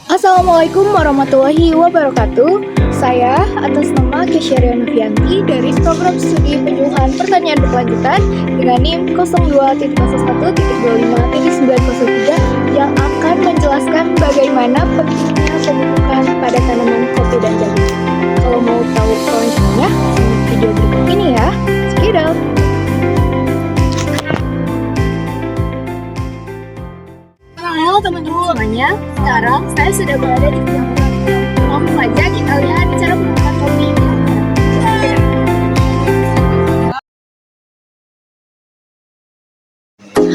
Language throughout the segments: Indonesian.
Assalamualaikum warahmatullahi wabarakatuh. Saya atas nama Kesyaria Novianti dari program studi penyuluhan pertanian berkelanjutan dengan NIM 02.01.25.903 yang akan menjelaskan bagaimana pentingnya pemupukan pada tanaman kopi dan jagung. Kalau mau tahu selanjutnya, simak video berikut ini ya. Check it out. Halo teman-teman semuanya, sekarang saya sudah berada di kebun kopi. Langsung aja kita lihat cara membuat kopi.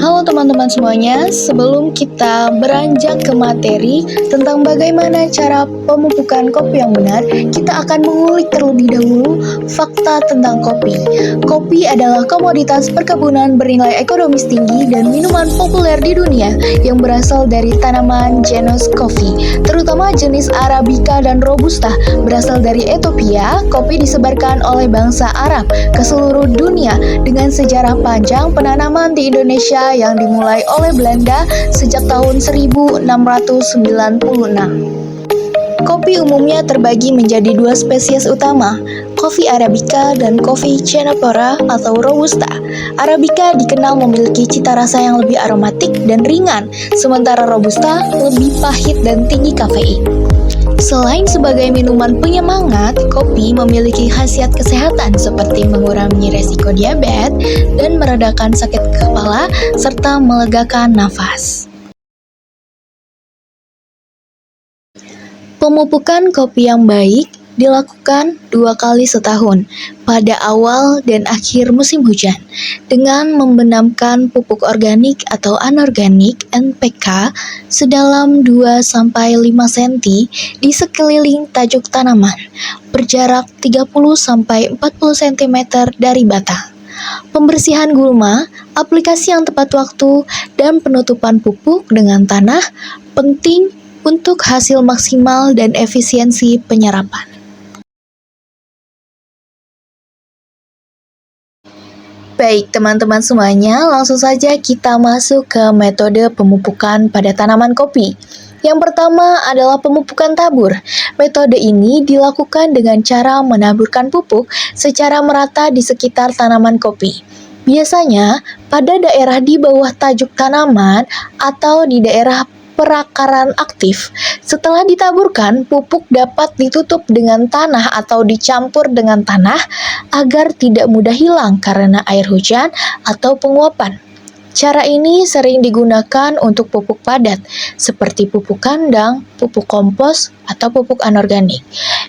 Halo teman-teman semuanya, sebelum kita beranjak ke materi tentang bagaimana cara pemupukan kopi yang benar, kita akan mengulik terlebih dahulu fakta tentang kopi. Kopi adalah komoditas perkebunan bernilai ekonomis tinggi dan minuman populer di dunia yang berasal dari tanaman genus kopi, terutama jenis Arabica dan Robusta. Berasal dari Ethiopia, kopi disebarkan oleh bangsa Arab ke seluruh dunia dengan sejarah panjang penanaman di Indonesia yang dimulai oleh Belanda sejak tahun 1696. Kopi umumnya terbagi menjadi dua spesies utama, kopi Arabica dan kopi Chenopora atau Robusta. Arabica dikenal memiliki cita rasa yang lebih aromatik dan ringan, sementara Robusta lebih pahit dan tinggi kafein. Selain sebagai minuman penyemangat, kopi memiliki khasiat kesehatan seperti mengurangi resiko diabetes dan meredakan sakit kepala serta melegakan nafas. Pemupukan kopi yang baik dilakukan 2 kali setahun, pada awal dan akhir musim hujan, dengan membenamkan pupuk organik atau anorganik (NPK) sedalam 2-5 cm di sekeliling tajuk tanaman, berjarak 30-40 cm dari batang. Pembersihan gulma, aplikasi yang tepat waktu, dan penutupan pupuk dengan tanah penting untuk hasil maksimal dan efisiensi penyerapan. Baik teman-teman semuanya, langsung saja kita masuk ke metode pemupukan pada tanaman kopi. Yang pertama adalah pemupukan tabur. Metode ini dilakukan dengan cara menaburkan pupuk secara merata di sekitar tanaman kopi. Biasanya pada daerah di bawah tajuk tanaman atau di daerah perakaran aktif. Setelah ditaburkan, pupuk dapat ditutup dengan tanah atau dicampur dengan tanah agar tidak mudah hilang karena air hujan atau penguapan. Cara ini sering digunakan untuk pupuk padat, seperti pupuk kandang, pupuk kompos, atau pupuk anorganik.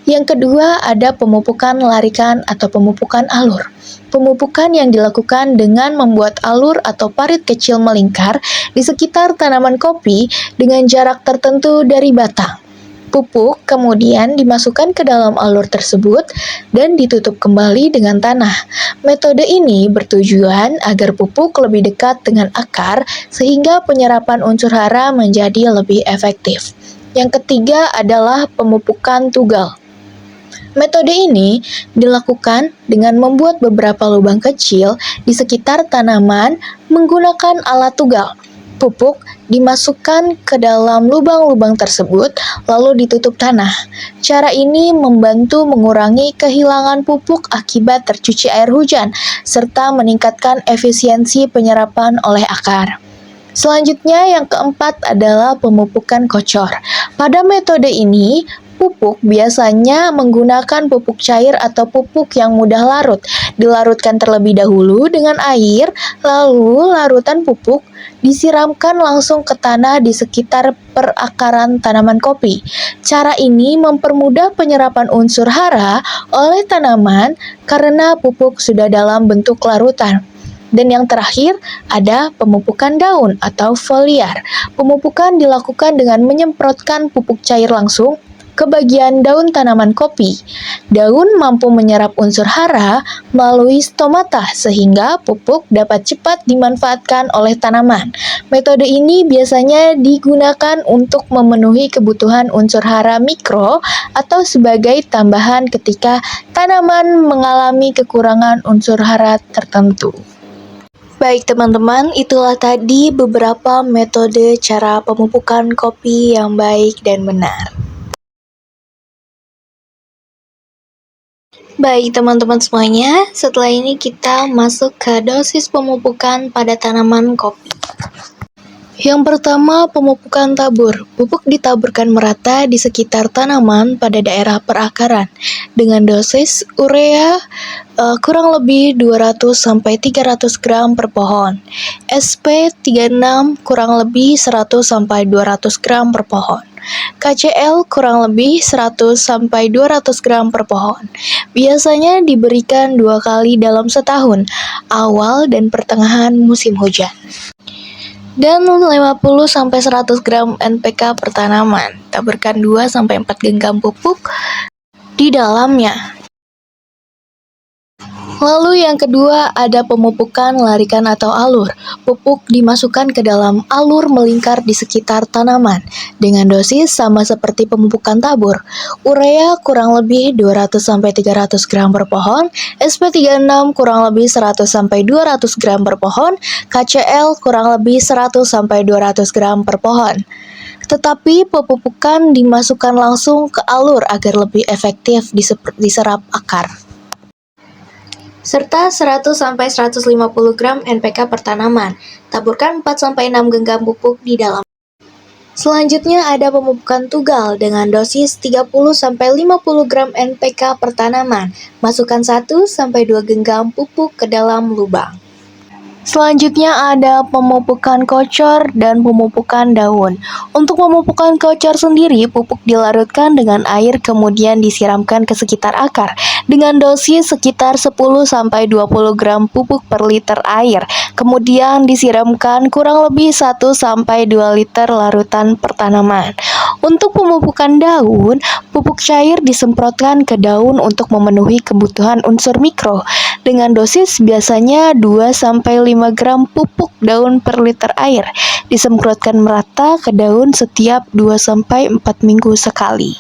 Yang kedua ada pemupukan larikan atau pemupukan alur. Pemupukan yang dilakukan dengan membuat alur atau parit kecil melingkar di sekitar tanaman kopi dengan jarak tertentu dari batang. Pupuk kemudian dimasukkan ke dalam alur tersebut dan ditutup kembali dengan tanah. Metode ini bertujuan agar pupuk lebih dekat dengan akar sehingga penyerapan unsur hara menjadi lebih efektif. Yang ketiga adalah pemupukan tugal. Metode ini dilakukan dengan membuat beberapa lubang kecil di sekitar tanaman menggunakan alat tugal. Pupuk dimasukkan ke dalam lubang-lubang tersebut, lalu ditutup tanah. Cara ini membantu mengurangi kehilangan pupuk akibat tercuci air hujan, serta meningkatkan efisiensi penyerapan oleh akar. Selanjutnya, yang keempat adalah pemupukan kocor. Pada metode ini, pupuk biasanya menggunakan pupuk cair atau pupuk yang mudah larut. Dilarutkan terlebih dahulu dengan air, lalu larutan pupuk disiramkan langsung ke tanah di sekitar perakaran tanaman kopi. Cara ini mempermudah penyerapan unsur hara oleh tanaman karena pupuk sudah dalam bentuk larutan. Dan yang terakhir ada pemupukan daun atau foliar. Pemupukan dilakukan dengan menyemprotkan pupuk cair langsung ke bagian daun tanaman kopi. Daun mampu menyerap unsur hara melalui stomata sehingga pupuk dapat cepat dimanfaatkan oleh tanaman. Metode ini biasanya digunakan untuk memenuhi kebutuhan unsur hara mikro atau sebagai tambahan ketika tanaman mengalami kekurangan unsur hara tertentu. Baik teman-teman, itulah tadi beberapa metode cara pemupukan kopi yang baik dan benar. Baik teman-teman semuanya, setelah ini kita masuk ke dosis pemupukan pada tanaman kopi. Yang pertama, pemupukan tabur. Pupuk ditaburkan merata di sekitar tanaman pada daerah perakaran dengan dosis urea kurang lebih 200-300 gram per pohon. SP36 kurang lebih 100-200 gram per pohon. KCL kurang lebih 100-200 gram per pohon. Biasanya diberikan 2 kali dalam setahun, awal dan pertengahan musim hujan. Dan 50-100 gram NPK per tanaman. Taburkan 2-4 genggam pupuk di dalamnya. Lalu yang kedua ada pemupukan larikan atau alur. Pupuk dimasukkan ke dalam alur melingkar di sekitar tanaman dengan dosis sama seperti pemupukan tabur. Urea kurang lebih 200-300 gram per pohon, SP36 kurang lebih 100-200 gram per pohon, KCL kurang lebih 100-200 gram per pohon. Tetapi pemupukan dimasukkan langsung ke alur agar lebih efektif diserap akar. Serta 100-150 gram NPK per tanaman. Taburkan 4-6 genggam pupuk di dalam. Selanjutnya ada pemupukan tugal dengan dosis 30-50 gram NPK per tanaman. Masukkan 1-2 genggam pupuk ke dalam lubang. Selanjutnya ada pemupukan kocor dan pemupukan daun. Untuk pemupukan kocor sendiri, pupuk dilarutkan dengan air kemudian disiramkan ke sekitar akar dengan dosis sekitar 10-20 gram pupuk per liter air. Kemudian disiramkan kurang lebih 1-2 liter larutan per tanaman. Untuk pemupukan daun, pupuk cair disemprotkan ke daun untuk memenuhi kebutuhan unsur mikro dengan dosis biasanya 2-5 gram pupuk daun per liter air. Disemprotkan merata ke daun setiap 2-4 minggu sekali.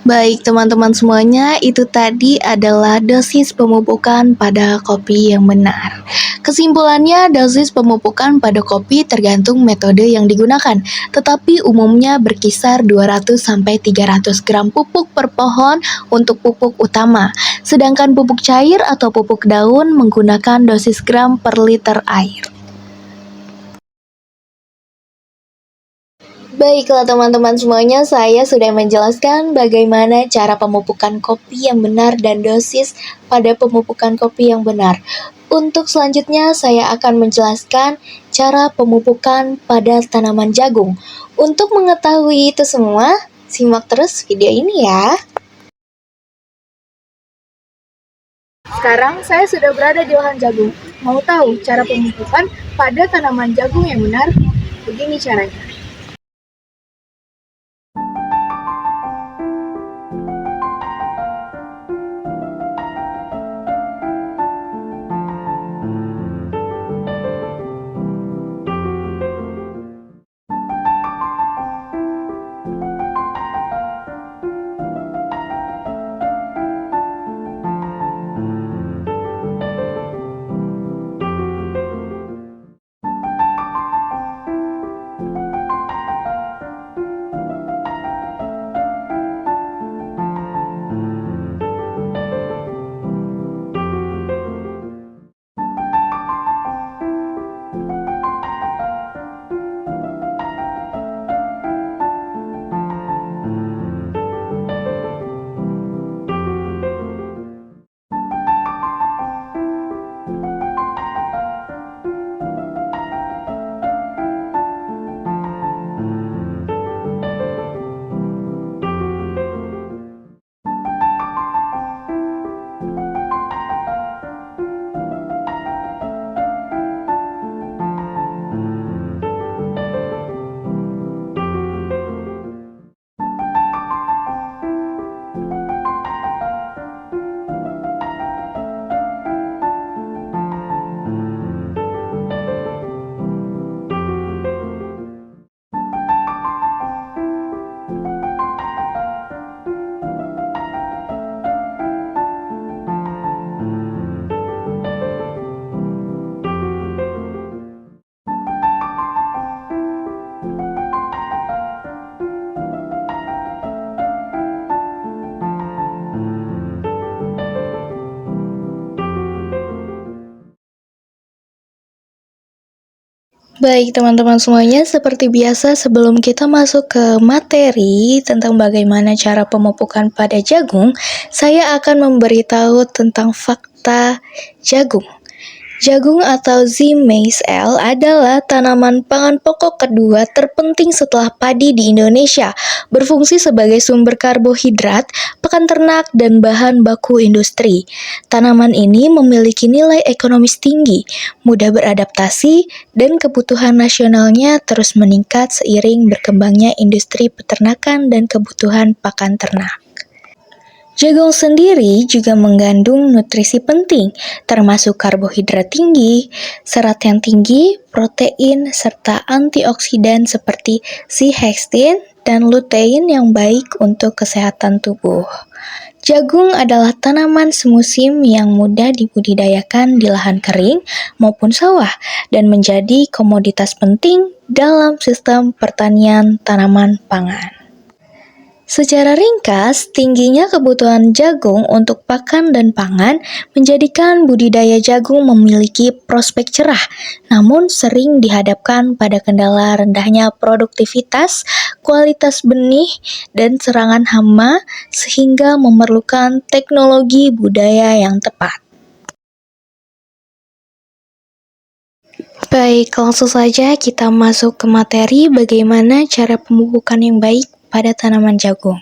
Baik teman-teman semuanya, itu tadi adalah dosis pemupukan pada kopi yang benar. Kesimpulannya, dosis pemupukan pada kopi tergantung metode yang digunakan, tetapi umumnya berkisar 200-300 gram pupuk per pohon untuk pupuk utama, sedangkan pupuk cair atau pupuk daun menggunakan dosis gram per liter air. Baiklah teman-teman semuanya, saya sudah menjelaskan bagaimana cara pemupukan kopi yang benar dan dosis pada pemupukan kopi yang benar. Untuk selanjutnya, saya akan menjelaskan cara pemupukan pada tanaman jagung. Untuk mengetahui itu semua, simak terus video ini ya. Sekarang saya sudah berada di lahan jagung. Mau tahu cara pemupukan pada tanaman jagung yang benar? Begini caranya. Baik teman-teman semuanya, seperti biasa sebelum kita masuk ke materi tentang bagaimana cara pemupukan pada jagung, saya akan memberitahu tentang fakta jagung. Jagung atau Zimmeisel adalah tanaman pangan pokok kedua terpenting setelah padi di Indonesia, berfungsi sebagai sumber karbohidrat, pakan ternak, dan bahan baku industri. Tanaman ini memiliki nilai ekonomis tinggi, mudah beradaptasi, dan kebutuhan nasionalnya terus meningkat seiring berkembangnya industri peternakan dan kebutuhan pakan ternak. Jagung sendiri juga mengandung nutrisi penting, termasuk karbohidrat tinggi, serat yang tinggi, protein, serta antioksidan seperti zeaxanthin dan lutein yang baik untuk kesehatan tubuh. Jagung adalah tanaman semusim yang mudah dibudidayakan di lahan kering maupun sawah dan menjadi komoditas penting dalam sistem pertanian tanaman pangan. Secara ringkas, tingginya kebutuhan jagung untuk pakan dan pangan menjadikan budidaya jagung memiliki prospek cerah, namun sering dihadapkan pada kendala rendahnya produktivitas, kualitas benih, dan serangan hama sehingga memerlukan teknologi budaya yang tepat. Baik, langsung saja kita masuk ke materi bagaimana cara pemupukan yang baik pada tanaman jagung.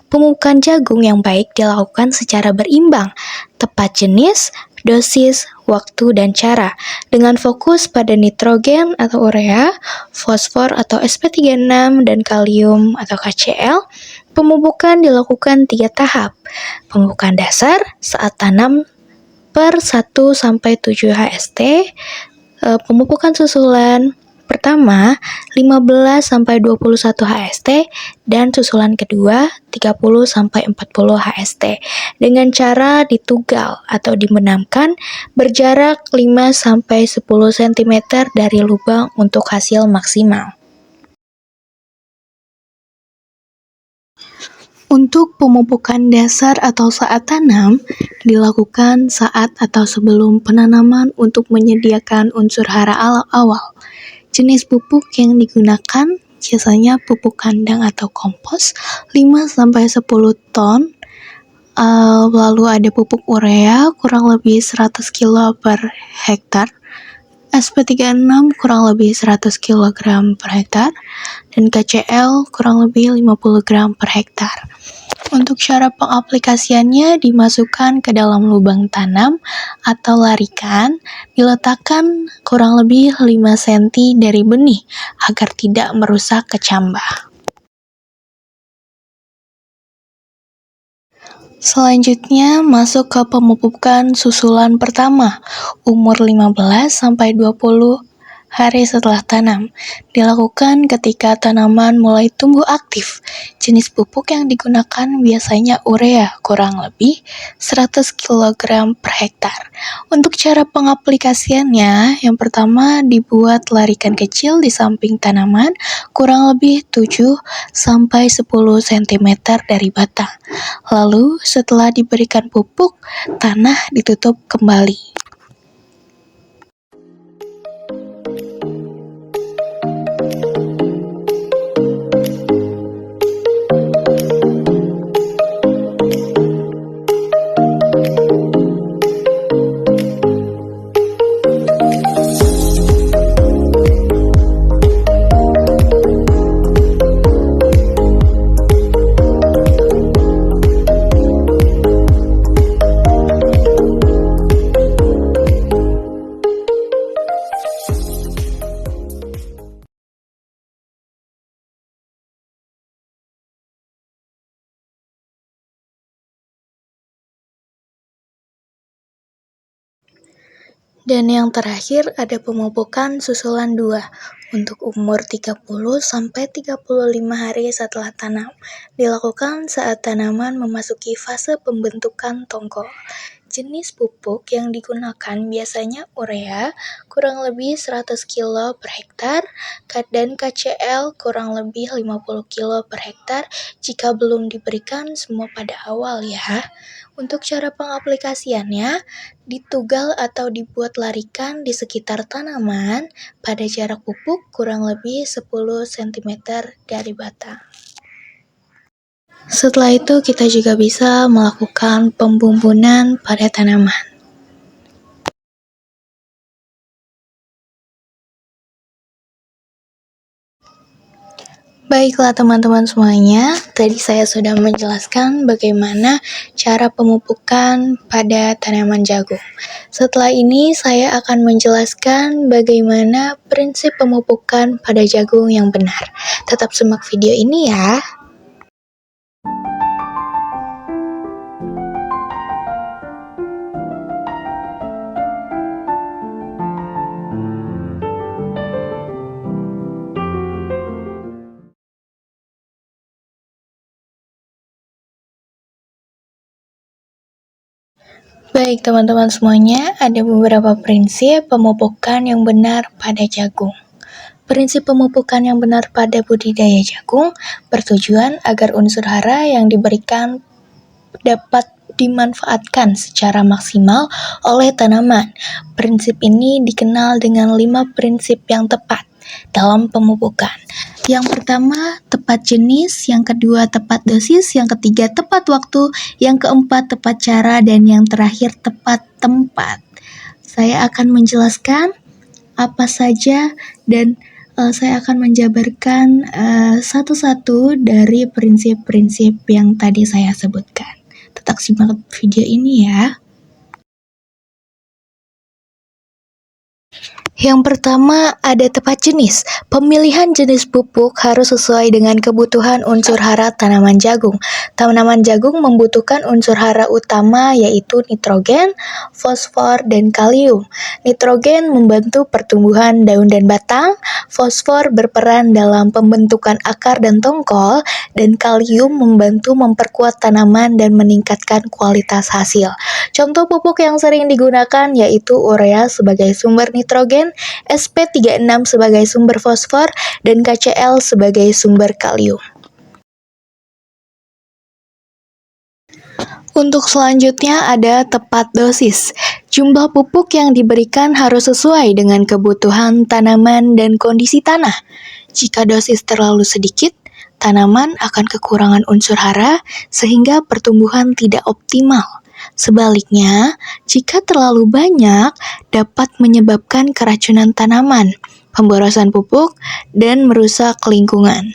Pemupukan jagung yang baik dilakukan secara berimbang, tepat jenis, dosis, waktu, dan cara, dengan fokus pada nitrogen atau urea, fosfor atau sp36, dan kalium atau KCl. Pemupukan dilakukan 3 tahap. Pemupukan dasar saat tanam per 1-7 HST, pemupukan susulan pertama 15-21 HST dan susulan kedua 30-40 HST dengan cara ditugal atau dibenamkan berjarak 5-10 cm dari lubang untuk hasil maksimal. Untuk pemupukan dasar atau saat tanam, dilakukan saat atau sebelum penanaman untuk menyediakan unsur hara awal. Jenis pupuk yang digunakan biasanya pupuk kandang atau kompos 5-10 ton, lalu ada pupuk urea kurang lebih 100 kg per hektar, sp36 kurang lebih 100 kg per hektar, dan KCl kurang lebih 50 gram per hektar. Untuk cara pengaplikasiannya dimasukkan ke dalam lubang tanam atau larikan, diletakkan kurang lebih 5 cm dari benih agar tidak merusak kecambah. Selanjutnya masuk ke pemupukan susulan pertama, umur 15-20 hari setelah tanam. Dilakukan ketika tanaman mulai tumbuh aktif. Jenis pupuk yang digunakan biasanya urea, kurang lebih 100 kg per hektar. Untuk cara pengaplikasiannya, yang pertama dibuat larikan kecil di samping tanaman, kurang lebih 7-10 cm dari batang. Lalu setelah diberikan pupuk, tanah ditutup kembali. Dan yang terakhir ada pemupukan susulan 2 untuk umur 30-35 hari setelah tanam. Dilakukan saat tanaman memasuki fase pembentukan tongkol. Jenis pupuk yang digunakan biasanya urea kurang lebih 100 kilo per hektar dan KCl kurang lebih 50 kilo per hektar jika belum diberikan semua pada awal ya. Untuk cara pengaplikasiannya, ditugal atau dibuat larikan di sekitar tanaman pada jarak pupuk kurang lebih 10 cm dari batang. Setelah itu kita juga bisa melakukan pembumbunan pada tanaman. Baiklah teman-teman semuanya, tadi saya sudah menjelaskan bagaimana cara pemupukan pada tanaman jagung. Setelah ini saya akan menjelaskan bagaimana prinsip pemupukan pada jagung yang benar. Tetap simak video ini ya. Baik teman-teman semuanya, ada beberapa prinsip pemupukan yang benar pada jagung. Prinsip pemupukan yang benar pada budidaya jagung bertujuan agar unsur hara yang diberikan dapat dimanfaatkan secara maksimal oleh tanaman. Prinsip ini dikenal dengan 5 prinsip yang tepat dalam pemupukan. Yang pertama, tepat jenis, yang kedua, tepat dosis, yang ketiga, tepat waktu, yang keempat, tepat cara, dan yang terakhir, tepat tempat. Saya akan menjelaskan apa saja dan saya akan menjabarkan satu-satu dari prinsip-prinsip yang tadi saya sebutkan. Tetap simak video ini ya. Yang pertama, ada tepat jenis. Pemilihan jenis pupuk harus sesuai dengan kebutuhan unsur hara tanaman jagung. Tanaman jagung membutuhkan unsur hara utama yaitu nitrogen, fosfor, dan kalium. Nitrogen membantu pertumbuhan daun dan batang, fosfor berperan dalam pembentukan akar dan tongkol, dan kalium membantu memperkuat tanaman dan meningkatkan kualitas hasil. Contoh pupuk yang sering digunakan yaitu urea sebagai sumber nitrogen, SP36 sebagai sumber fosfor, dan KCl sebagai sumber kalium. Untuk selanjutnya ada tepat dosis. Jumlah pupuk yang diberikan harus sesuai dengan kebutuhan tanaman dan kondisi tanah. Jika dosis terlalu sedikit, tanaman akan kekurangan unsur hara sehingga pertumbuhan tidak optimal. Sebaliknya, jika terlalu banyak, dapat menyebabkan keracunan tanaman, pemborosan pupuk, dan merusak lingkungan.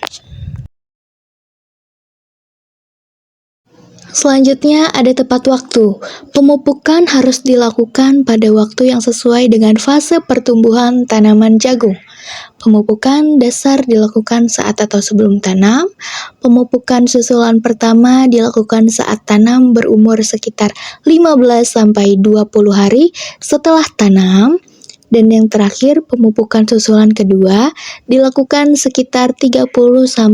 Selanjutnya ada tepat waktu. Pemupukan harus dilakukan pada waktu yang sesuai dengan fase pertumbuhan tanaman jagung. Pemupukan dasar dilakukan saat atau sebelum tanam. Pemupukan susulan pertama dilakukan saat tanam berumur sekitar 15-20 hari setelah tanam. Dan yang terakhir, pemupukan susulan kedua dilakukan sekitar 30-35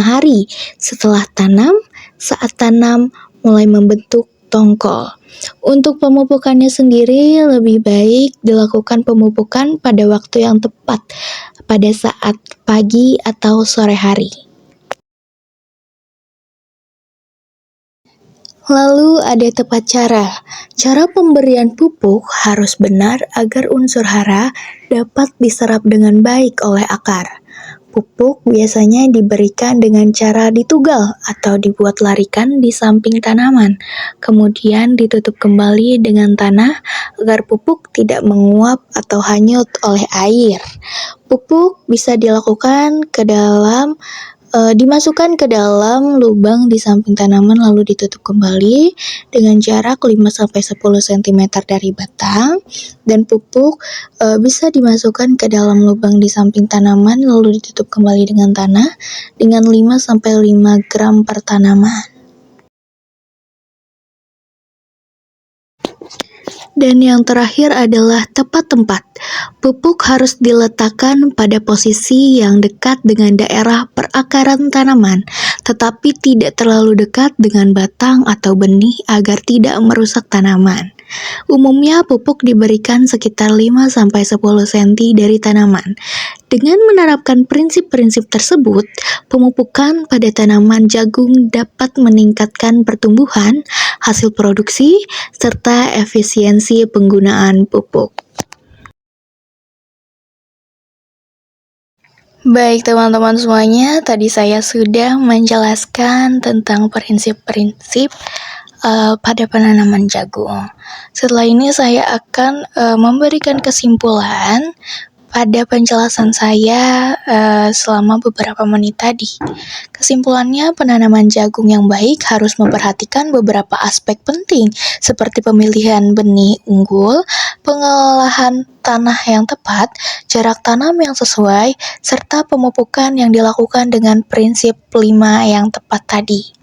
hari setelah tanam, saat tanam mulai membentuk tongkol. Untuk pemupukannya sendiri lebih baik dilakukan pemupukan pada waktu yang tepat, pada saat pagi atau sore hari. Lalu ada tepat cara. Cara pemberian pupuk harus benar agar unsur hara dapat diserap dengan baik oleh akar. Pupuk biasanya diberikan dengan cara ditugal atau dibuat larikan di samping tanaman, kemudian ditutup kembali dengan tanah agar pupuk tidak menguap atau hanyut oleh air. Pupuk bisa dimasukkan ke dalam lubang di samping tanaman lalu ditutup kembali dengan jarak 5-10 cm dari batang, dan pupuk bisa dimasukkan ke dalam lubang di samping tanaman lalu ditutup kembali dengan tanah dengan 5-5 gram per tanaman. Dan yang terakhir adalah tepat tempat. Pupuk harus diletakkan pada posisi yang dekat dengan daerah perakaran tanaman. tetapi tidak terlalu dekat dengan batang atau benih agar tidak merusak tanaman. Umumnya pupuk diberikan sekitar 5-10 cm dari tanaman. Dengan menerapkan prinsip-prinsip tersebut, pemupukan pada tanaman jagung dapat meningkatkan pertumbuhan, hasil produksi, serta efisiensi penggunaan pupuk. Baik teman-teman semuanya, tadi saya sudah menjelaskan tentang prinsip-prinsip pada penanaman jagung. Setelah ini saya akan memberikan kesimpulan pada penjelasan saya selama beberapa menit tadi. Kesimpulannya, penanaman jagung yang baik harus memperhatikan beberapa aspek penting seperti pemilihan benih unggul, pengelolaan tanah yang tepat, jarak tanam yang sesuai, serta pemupukan yang dilakukan dengan prinsip 5 yang tepat tadi.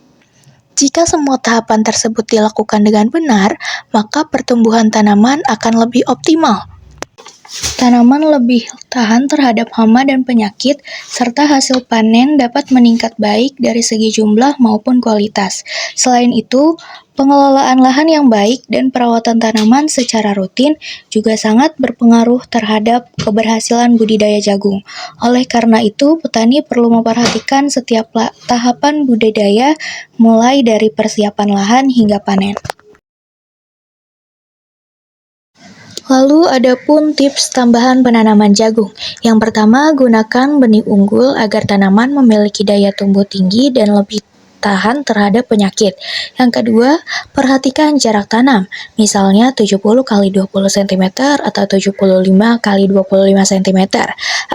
Jika semua tahapan tersebut dilakukan dengan benar, maka pertumbuhan tanaman akan lebih optimal. Tanaman lebih tahan terhadap hama dan penyakit, serta hasil panen dapat meningkat baik dari segi jumlah maupun kualitas. Selain itu, pengelolaan lahan yang baik dan perawatan tanaman secara rutin juga sangat berpengaruh terhadap keberhasilan budidaya jagung. Oleh karena itu, petani perlu memperhatikan setiap tahapan budidaya, mulai dari persiapan lahan hingga panen. Lalu ada pun tips tambahan penanaman jagung. Yang pertama, gunakan benih unggul agar tanaman memiliki daya tumbuh tinggi dan lebih tahan terhadap penyakit. Yang kedua, perhatikan jarak tanam, misalnya 70 x 20 cm atau 75 x 25 cm,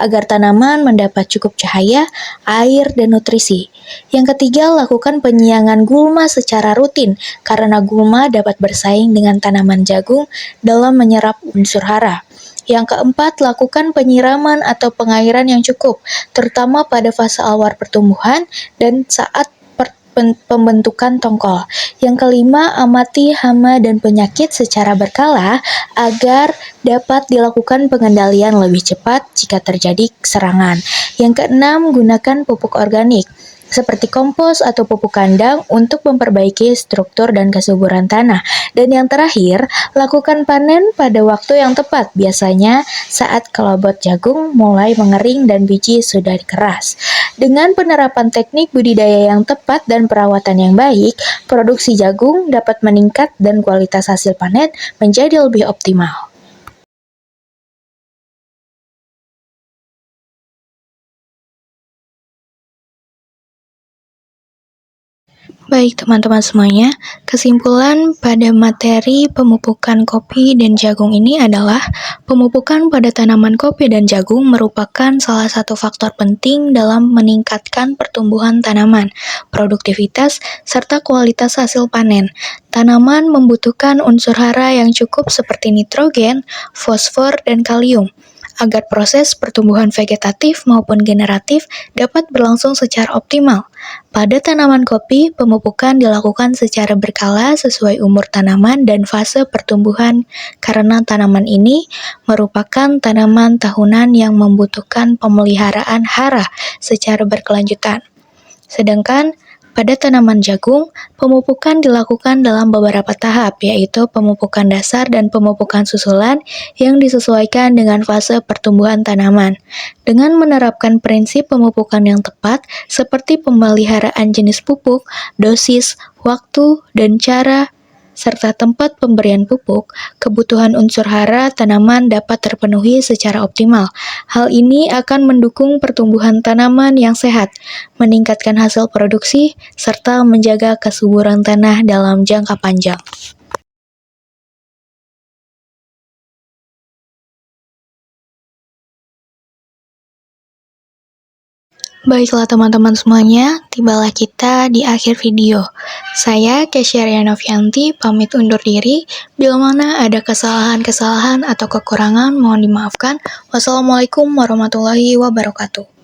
agar tanaman mendapat cukup cahaya, air, dan nutrisi. Yang ketiga, lakukan penyiangan gulma secara rutin, karena gulma dapat bersaing dengan tanaman jagung dalam menyerap unsur hara. Yang keempat, lakukan penyiraman atau pengairan yang cukup, terutama pada fase awal pertumbuhan dan saat pembentukan tongkol. Yang kelima, amati hama dan penyakit secara berkala agar dapat dilakukan pengendalian lebih cepat jika terjadi serangan. Yang keenam, gunakan pupuk organik seperti kompos atau pupuk kandang untuk memperbaiki struktur dan kesuburan tanah. Dan yang terakhir, lakukan panen pada waktu yang tepat, biasanya saat kelabot jagung mulai mengering dan biji sudah keras. Dengan penerapan teknik budidaya yang tepat dan perawatan yang baik, produksi jagung dapat meningkat dan kualitas hasil panen menjadi lebih optimal. Baik teman-teman semuanya, kesimpulan pada materi pemupukan kopi dan jagung ini adalah pemupukan pada tanaman kopi dan jagung merupakan salah satu faktor penting dalam meningkatkan pertumbuhan tanaman, produktivitas, serta kualitas hasil panen. Tanaman membutuhkan unsur hara yang cukup seperti nitrogen, fosfor, dan kalium, agar proses pertumbuhan vegetatif maupun generatif dapat berlangsung secara optimal. Pada tanaman kopi, pemupukan dilakukan secara berkala sesuai umur tanaman dan fase pertumbuhan karena tanaman ini merupakan tanaman tahunan yang membutuhkan pemeliharaan hara secara berkelanjutan. Sedangkan pada tanaman jagung, pemupukan dilakukan dalam beberapa tahap, yaitu pemupukan dasar dan pemupukan susulan yang disesuaikan dengan fase pertumbuhan tanaman. Dengan menerapkan prinsip pemupukan yang tepat, seperti pemeliharaan jenis pupuk, dosis, waktu, dan cara, serta tempat pemberian pupuk, kebutuhan unsur hara tanaman dapat terpenuhi secara optimal. Hal ini akan mendukung pertumbuhan tanaman yang sehat, meningkatkan hasil produksi, serta menjaga kesuburan tanah dalam jangka panjang. Baiklah teman-teman semuanya, tibalah kita di akhir video. Saya Kesya Rianovianti pamit undur diri. Bila mana ada kesalahan-kesalahan atau kekurangan mohon dimaafkan. Wassalamualaikum warahmatullahi wabarakatuh.